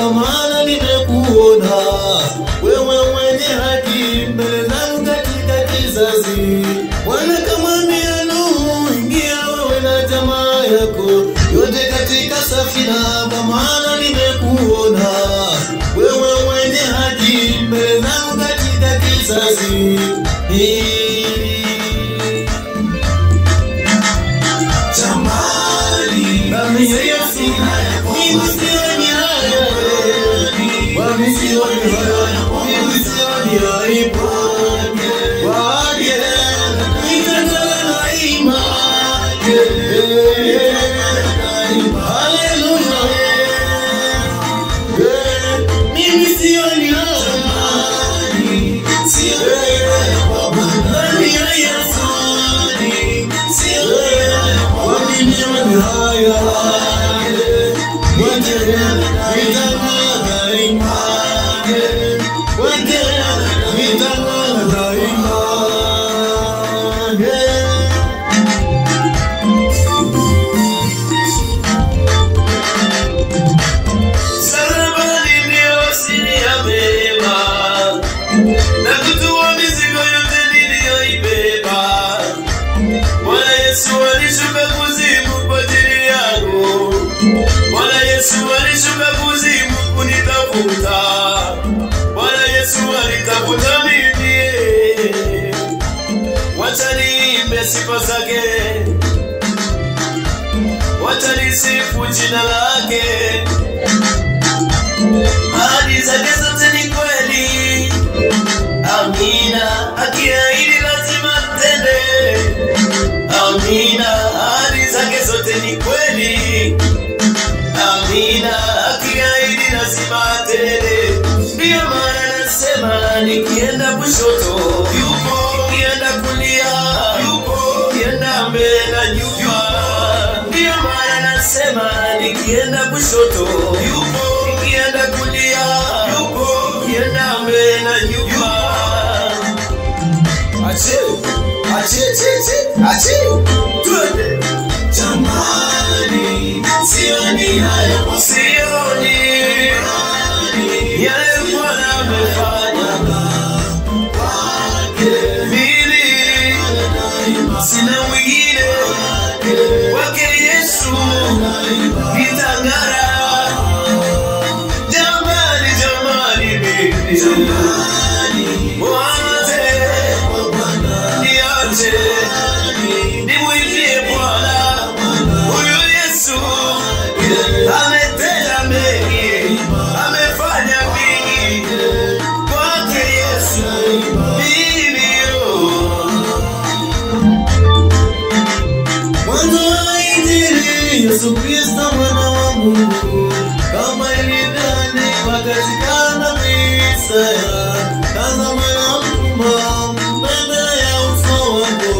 kwa maana nimekuona wewe mwenye haki mbele zangu katika kizazi. Bwana kamwambia Nuhu, ingia wewe na jamaa yako yote katika safina, kwa maana nimekuona wewe mwenye haki mbele zangu katika kizazi. Jamani, nami Yesu, mimi sioni haya, mimi sioni haya, mimi sioni aibu. Waje, nitangana imani, haleluya. Mimi sioni haya, sioni nami Yesu, sioni haya, waje, nitangana imani, waje, nitangana imani. Salabani ndio siri ya mema, na kutua mizigo yote niliyoibeba. Bwana Yesu alishuka kuzimu kwa ajili yangu. Bwana Yesu alishuka kuzimu kunitafuta. Bwana Yesu alitafuta mimi. Wacha niimbe sifa zake, wacha nisifu jina lake. Ahadi zake zote ni kweli, amina. Akiahidi lazima atende, amina. Ahadi zake zote ni kweli, amina. Akiahidi lazima atende. Ndio maana nasema nikienda kushoto yupo, nikienda kulia yupo, nikienda mbele na nyuma. Ndio maana nasema nikienda kushoto yupo, nikienda kulia yupo, nikienda mbele na nyuma. Ache, twende. Jamani, sioni haya, sioni yale Bwana amefanya kwake. Mimi sina mwingine, kwake Yesu nitang'ara. Jamani, mimi wote niache nimwimbie Bwana. Huyu Yesu ametenda mengi, amefanya vingi. Kwake Yesu nilio mwanzo wa Injili. Yesu Kristo mwana wa Mungu, kama ilivyoandikwa katika nabii Isaya, tazama namtuma mbele ya uso wako.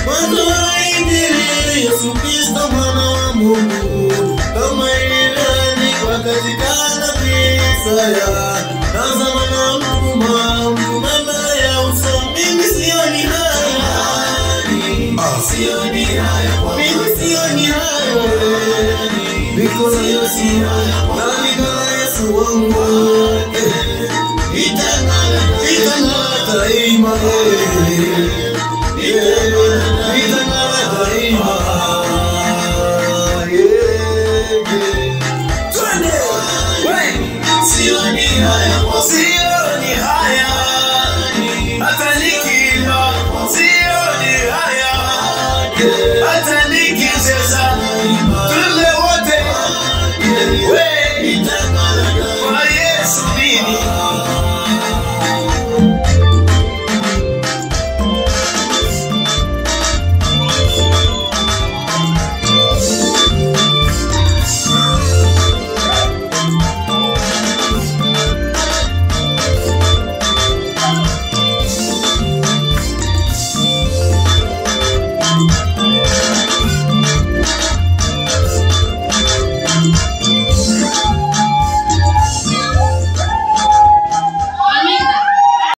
Mwanzo wa Injili. Yesu Kristo mwana wa Mungu, kama ilivyoandikwa katika nabii Isaya, tazama namtuma mbele ya uso. Mimi sioni haya, sioni haya, mimi sioni haya. Mikono Yesu, na mikono Yesu wangu, itang'ara daima.